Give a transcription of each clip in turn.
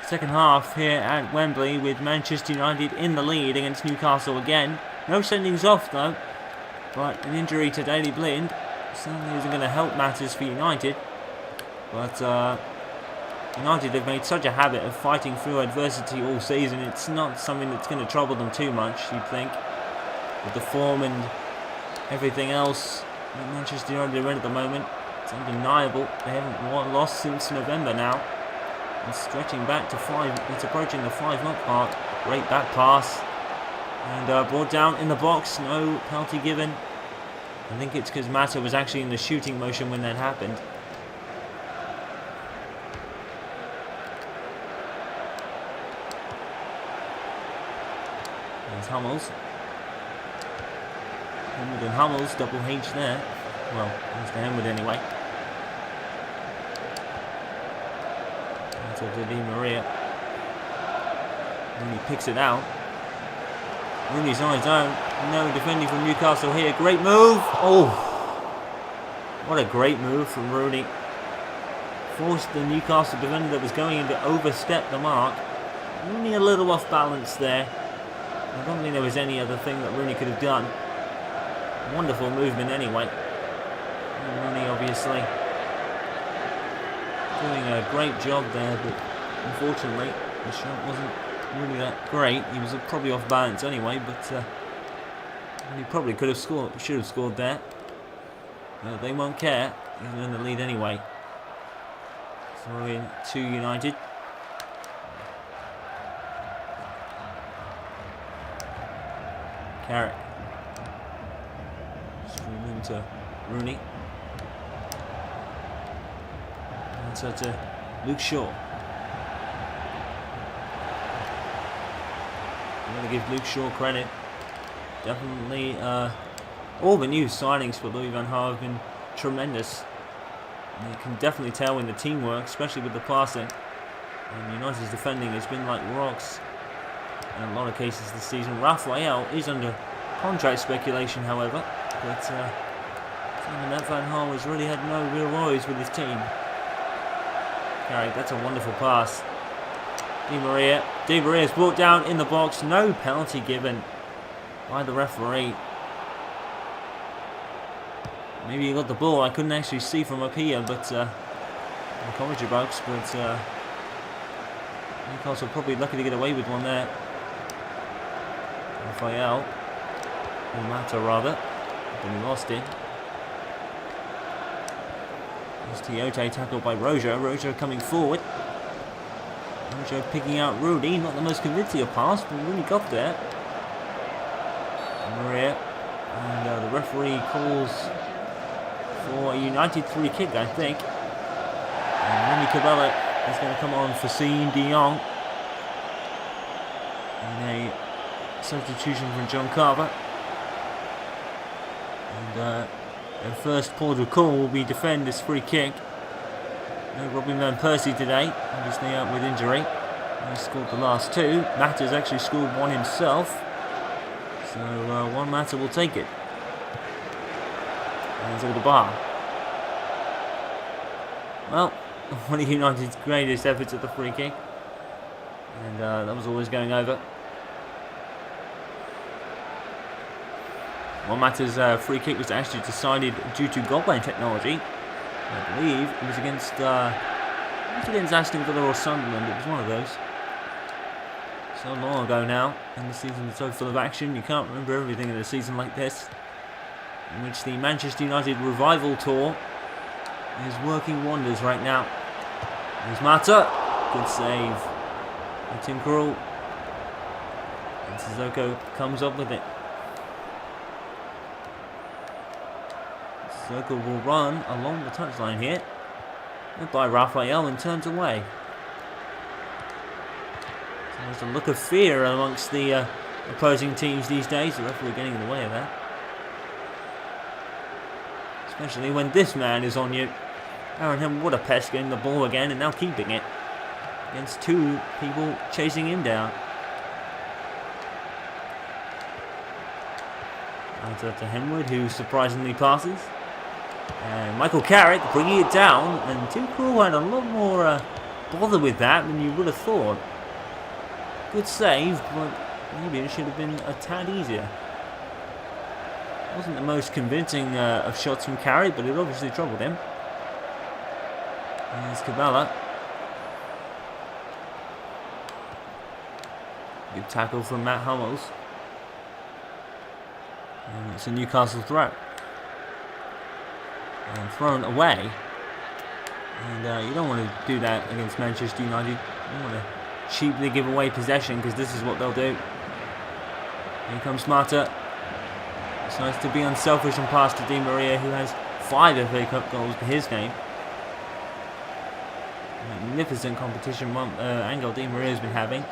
second half here at Wembley with Manchester United in the lead against Newcastle again. No sendings off though, but an injury to Daley Blind certainly isn't going to help matters for United. But United have made such a habit of fighting through adversity all season, it's not something that's going to trouble them too much, you'd think. With the form and everything else that Manchester United are in at the moment, it's undeniable. They haven't lost since November now. And stretching back to 5, it's approaching the 5-month mark. Great back pass. And brought down in the box, no penalty given. I think it's because Mata was actually in the shooting motion when that happened. There's Hummels. Henwood and Hummels, double H there. Well, Mr. Henwood anyway. To Di Maria. Rooney picks it out. Rooney's on his own. No defending from Newcastle here. Great move. Oh, what a great move from Rooney. Forced the Newcastle defender that was going in to overstep the mark. Rooney a little off balance there. I don't think there was any other thing that Rooney could have done. Wonderful movement anyway. Rooney obviously doing a great job there, but unfortunately the shot wasn't really that great. He was probably off balance anyway, but he probably could have scored, should have scored there. They won't care. He's in the lead anyway. Throw in to United. Carrick. Stream into Rooney. Answer to Luke Shaw. I'm going to give Luke Shaw credit. Definitely all the new signings for Louis Van Gaal have been tremendous. And you can definitely tell when the team works, especially with the passing. And United's defending has been like rocks in a lot of cases this season. Raphael is under contract speculation, however, but Van Gaal has really had no real worries with his team. Carrick, that's a wonderful pass. Di Maria's brought down in the box. No penalty given by the referee. Maybe he got the ball. I couldn't actually see from up here, but in the commentary box. But Newcastle probably lucky to get away with one there. Raphael, or Mata rather, but he lost it. There's Tiote tackled by Rojo. Rojo coming forward. Rojo picking out Rooney. Not the most convincing of pass, but Rooney got there. Maria. And the referee calls for a United free kick, I think. And Remy Cabella is going to come on for Celine Dion. And a substitution from John Carver. And their first port of call will be defend this free kick. No Robin Van Persie today, obviously out with injury. He scored the last two. Mata's actually scored one himself. So one Mata will take it. And it's all the bar. Well, one of United's greatest efforts at the free kick. And that was always going over. One Mata's free kick was actually decided due to goal line technology. I believe it was against Aston Villa or Sunderland. It was one of those. So long ago now, and the season is so full of action, you can't remember everything in a season like this, in which the Manchester United Revival Tour is working wonders right now. There's Mata. Good save. And Tim Krul. And Sissoko comes up with it. Sissoko will run along the touchline here. Led by Raphael and turns away. So there's a look of fear amongst the opposing teams these days. The referee getting in the way of that. Especially when this man is on you. Aaron Hill, what a pest, getting the ball again and now keeping it. Against two people chasing him down. Out to Henwood, who surprisingly passes. And Michael Carrick bringing it down. And Tim Krul had a lot more bother with that than you would have thought. Good save, but maybe it should have been a tad easier. Wasn't the most convincing of shots from Carey, but it obviously troubled him. There's Kabala. Good tackle from Matt Hummels. And it's a Newcastle throw. And thrown away. And you don't want to do that against Manchester United. You don't want to cheaply give away possession, because this is what they'll do. Here comes Mata. It's nice to be unselfish and pass to Di Maria, who has 5 FA Cup goals to his name. Magnificent competition Angel Di Maria has been having.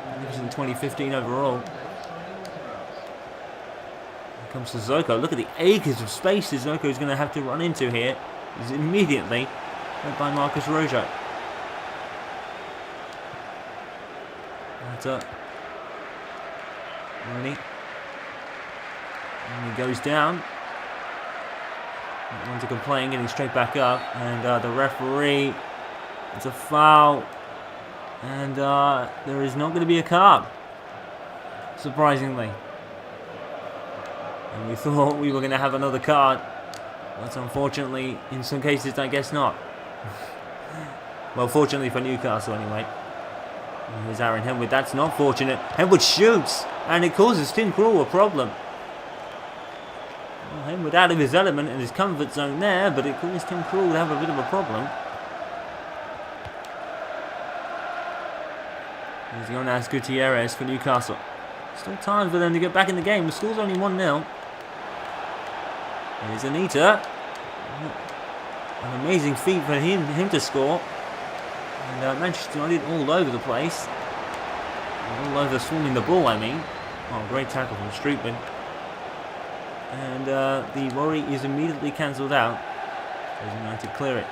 Magnificent 2015 overall. Here comes Sissoko. Look at the acres of space Sissoko is going to have to run into here. He's immediately led by Marcus Rojo. That's up. Rooney. And he goes down. Not one to complain, getting straight back up. And the referee, it's a foul. And there is not going to be a card, surprisingly. And we thought we were going to have another card. But unfortunately, in some cases, I guess not. Well, fortunately for Newcastle, anyway. And here's Aaron Henwood. That's not fortunate. Henwood shoots, and it causes Tim Krul a problem. Well, Henwood out of his element and his comfort zone there, but it caused Tim Krul to have a bit of a problem. Here's Jonas Gutierrez for Newcastle. Still time for them to get back in the game. The score's only 1-0. Here's Anita. An amazing feat for him to score. And Manchester United all over the place. All over swarming the ball, I mean. Oh, great tackle from Strootman. And the worry is immediately cancelled out. As United clear it.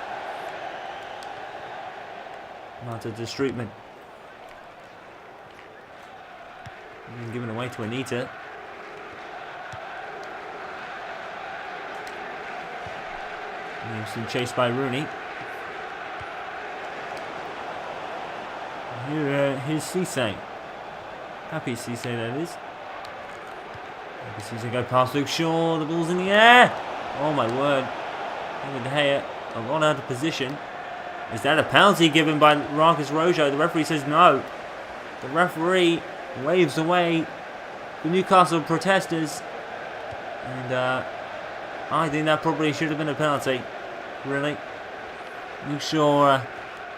Marta to Strootman. And given away to Anita. Williamson chased by Rooney. Here's Cisse. Happy Cisse, that is. Happy Cisse go past Luke Shaw. The ball's in the air. Oh my word. David De Gea a lot out of position. Is that a penalty given by Marcus Rojo? The referee says no. The referee waves away the Newcastle protesters. And I think that probably should have been a penalty. Really. Luke Shaw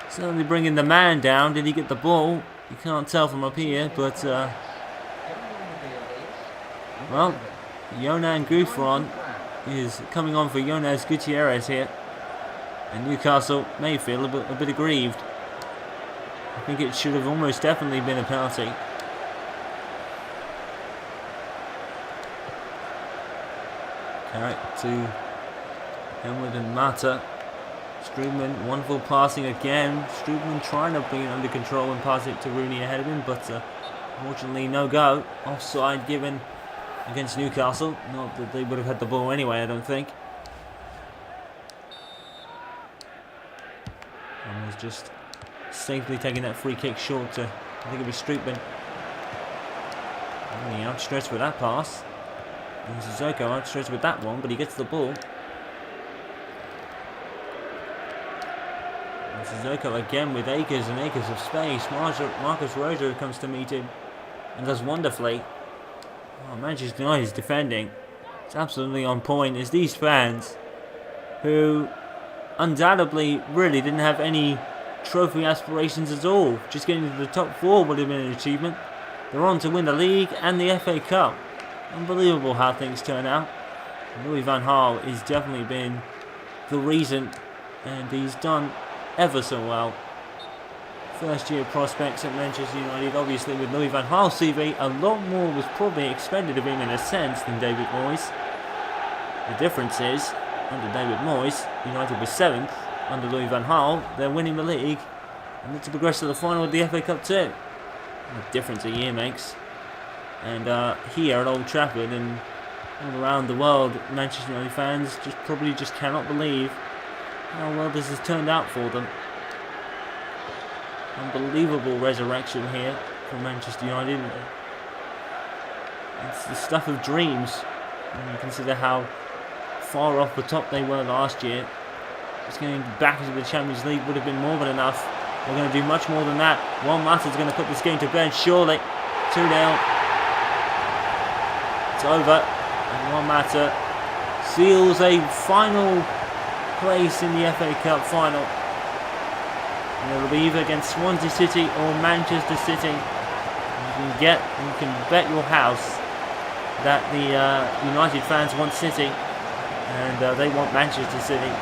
certainly bringing the man down. Did he get the ball? You can't tell from up here, but well, Yonan Gouffron is coming on for Jonas Gutierrez here, and Newcastle may feel a bit aggrieved. I think it should have almost definitely been a penalty. Carrot to Henwood and Mata. Strootman, wonderful passing again. Strootman trying to bring it under control and pass it to Rooney ahead of him, but unfortunately no go. Offside given against Newcastle. Not that they would have had the ball anyway, I don't think. And was just safely taking that free kick short to, I think it was Strootman. Really outstretched with that pass. And Sissoko outstretched with that one, but he gets the ball. And Sissoko again with acres and acres of space. Marcus Rojo comes to meet him and does wonderfully. Oh, Manchester United's defending. It's absolutely on point. It's these fans who undoubtedly really didn't have any trophy aspirations at all. Just getting to the top 4 would have been an achievement. They're on to win the league and the FA Cup. Unbelievable how things turn out. Louis Van Gaal has definitely been the reason, and he's done ever so well. First year prospects at Manchester United, obviously with Louis Van Gaal's CV, a lot more was probably expected of him in a sense than David Moyes. The difference is, under David Moyes, United was 7th. Under Louis Van Gaal, they're winning the league and look to progress to the final of the FA Cup too. What a difference a year makes. And here at Old Trafford and all around the world, Manchester United fans probably just cannot believe how well this has turned out for them. Unbelievable resurrection here from Manchester United. It's the stuff of dreams when you consider how far off the top they were last year. Just getting back into the Champions League would have been more than enough. They're going to do much more than that. Juan Mata's going to put this game to bed, surely. 2-0. It's over. And Juan Mata seals a final place in the FA Cup final. And it'll be either against Swansea City or Manchester City. You can bet your house that the United fans want City, and they want Manchester City,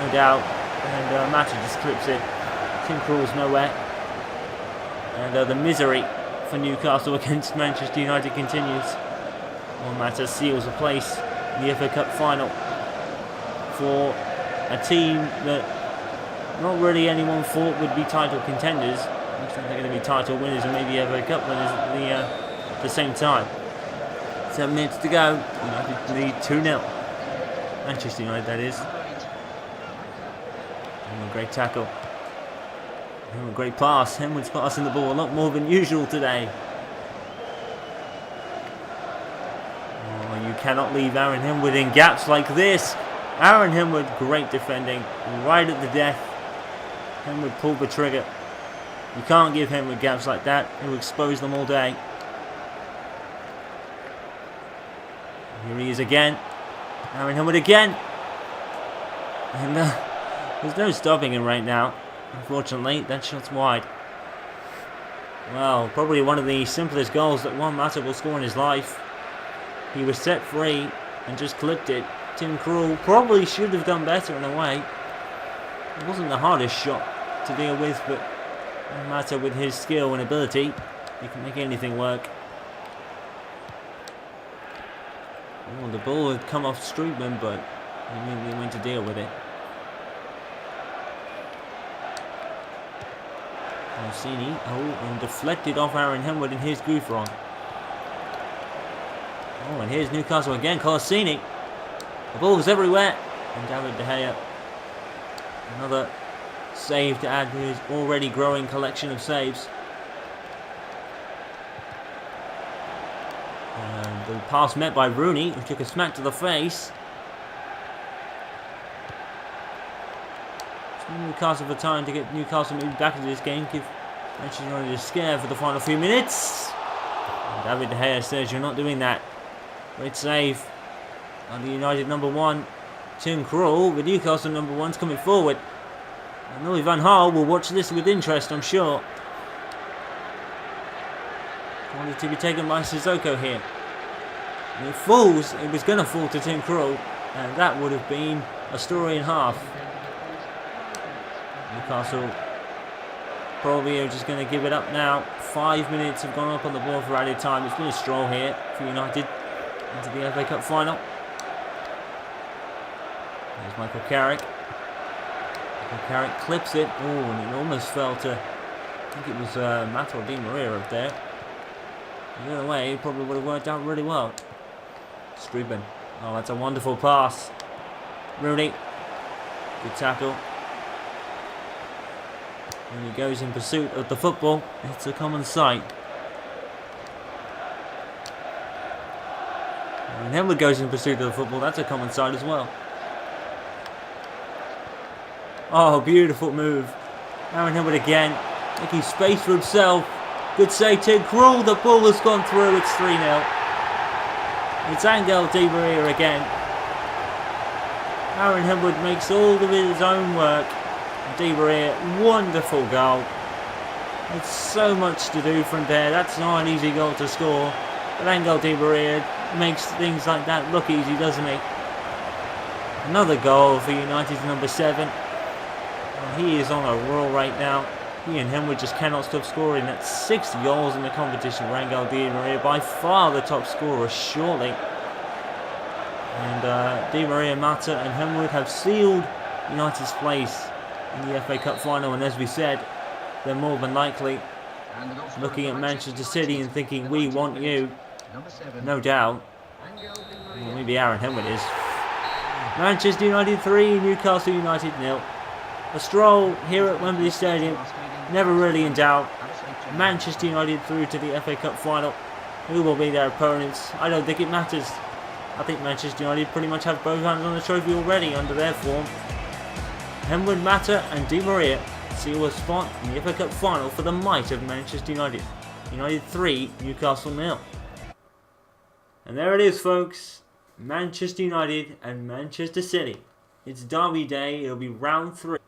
no doubt. And Mata just clips it. Tim Krul's nowhere, and the misery for Newcastle against Manchester United continues. Well, Mata seals a place in the FA Cup final for a team that not really anyone thought would be title contenders. Looks like they're going to be title winners and maybe FA Cup winners at the same time. 7 minutes to go. United lead 2-0. Manchester United, that is. And a great tackle. And a great pass. Henwood's passing the ball a lot more than usual today. Oh, you cannot leave Aaron Henwood in gaps like this. Aaron Henwood, great defending. Right at the death. Henwood pulled the trigger. You can't give Henwood gaps like that. He'll expose them all day. Here he is again. Aaron Henwood again. And there's no stopping him right now. Unfortunately, that shot's wide. Well, probably one of the simplest goals that Juan Mata will score in his life. He was set free and just clipped it. Tim Krul probably should have done better in a way. It wasn't the hardest shot to deal with, but Juan Mata, with his skill and ability, he can make anything work. Oh, the ball had come off Strootman, but he immediately went to deal with it. Orsini, and deflected off Aaron Henwood in his goof wrong. Oh, and here's Newcastle again. Orsini. The ball was everywhere. And David De Gea. Another save to add to his already growing collection of saves. And the pass met by Rooney, who took a smack to the face. Newcastle for time to get Newcastle maybe back into this game. Give Manchester United a scare for the final few minutes. And David De Gea says you're not doing that. Great save on the United number one, Tim Krul. The Newcastle number one's coming forward. And Louis Van Gaal will watch this with interest, I'm sure. Wanted to be taken by Sissoko here. And it falls. It was going to fall to Tim Krul, and that would have been a story and a half. Newcastle probably are just going to give it up now. 5 minutes have gone up on the board for added time. It's been a stroll here for United into the FA Cup final. There's Michael Carrick. Michael Carrick clips it. Oh, and it almost fell to, I think it was Matt or Di Maria up there. The other way, it probably would have worked out really well. Strootman. Oh, that's a wonderful pass. Rooney. Good tackle. When he goes in pursuit of the football, it's a common sight. And Henwood goes in pursuit of the football, that's a common sight as well. Oh, beautiful move. Aaron Henwood again, making space for himself. Good save, Tim Krul. The ball has gone through. It's 3-0. It's Angel Di Maria again. Aaron Henwood makes all of his own work. Di Maria, wonderful goal. It's so much to do from there. That's not an easy goal to score. But Angel Di Maria makes things like that look easy, doesn't he? Another goal for United's number 7. Well, he is on a roll right now. He and Henwood just cannot stop scoring. That's 6 goals in the competition for Angel Di Maria. By far the top scorer, surely. And Di Maria, Mata and Henwood have sealed United's place in the FA Cup final, and as we said, they're more than likely looking at Manchester City and thinking, we want you. No doubt. Well, maybe Aaron Henwood is. Manchester United 3, Newcastle United 0. A stroll here at Wembley Stadium. never really in doubt. Manchester United through to the FA Cup final. Who will be their opponents? I don't think it matters. I think Manchester United pretty much have both hands on the trophy already under their form. Henwood, Mata and Di Maria seal a spot in the FA Cup final for the might of Manchester United. United 3, Newcastle 0. And there it is, folks. Manchester United and Manchester City. It's derby day. It'll be round 3.